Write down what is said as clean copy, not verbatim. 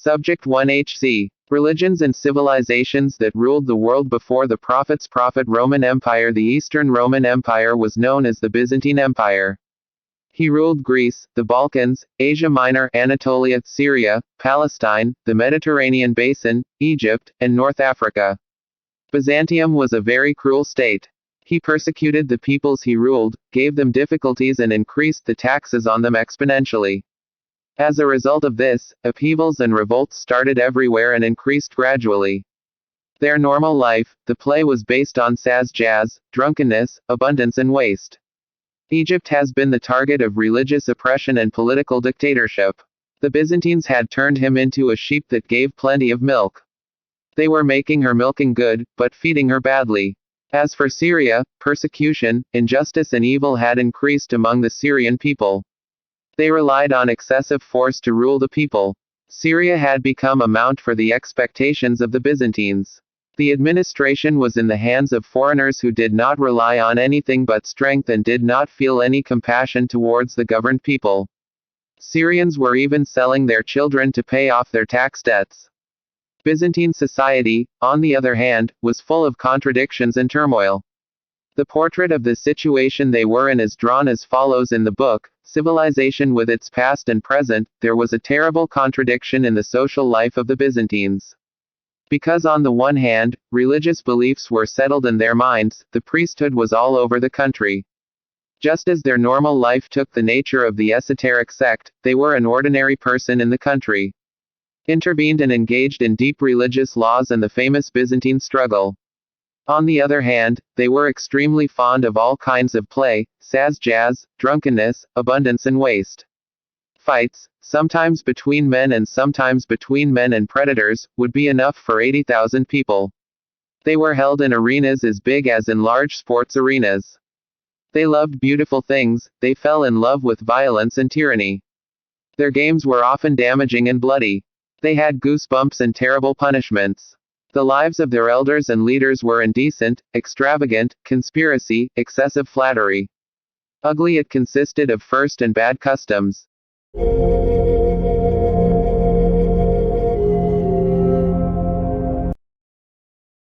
Subject 1HC. Religions and civilizations that ruled the world before the Prophet's prophet. Roman Empire. The Eastern Roman Empire was known as the Byzantine Empire. He ruled Greece, the Balkans, Asia Minor, Anatolia, Syria, Palestine, the Mediterranean basin, Egypt, and North Africa. Byzantium was a very cruel state. He persecuted the peoples he ruled, gave them difficulties and increased the taxes on them exponentially. As a result of this, upheavals and revolts started everywhere and increased gradually. Their normal life, the play, was based on jazz, drunkenness, abundance and waste. Egypt has been the target of religious oppression and political dictatorship. The Byzantines had turned him into a sheep that gave plenty of milk. They were making her milking good, but feeding her badly. As for Syria, persecution, injustice and evil had increased among the Syrian people. They relied on excessive force to rule the people. Syria had become a mount for the expectations of the Byzantines. The administration was in the hands of foreigners who did not rely on anything but strength and did not feel any compassion towards the governed people. Syrians were even selling their children to pay off their tax debts. Byzantine society, on the other hand, was full of contradictions and turmoil. The portrait of the situation they were in is drawn as follows in the book, Civilization with its Past and Present. There was a terrible contradiction in the social life of the Byzantines. Because on the one hand, religious beliefs were settled in their minds, the priesthood was all over the country. Just as their normal life took the nature of the esoteric sect, they were an ordinary person in the country. Intervened and engaged in deep religious laws and the famous Byzantine struggle. On the other hand, they were extremely fond of all kinds of play, jazz, drunkenness, abundance and waste. Fights, sometimes between men and sometimes between men and predators, would be enough for 80,000 people. They were held in arenas as big as in large sports arenas. They loved beautiful things, they fell in love with violence and tyranny. Their games were often damaging and bloody. They had goosebumps and terrible punishments. The lives of their elders and leaders were indecent, extravagant, conspiracy, excessive flattery. Ugly. It consisted of first and bad customs.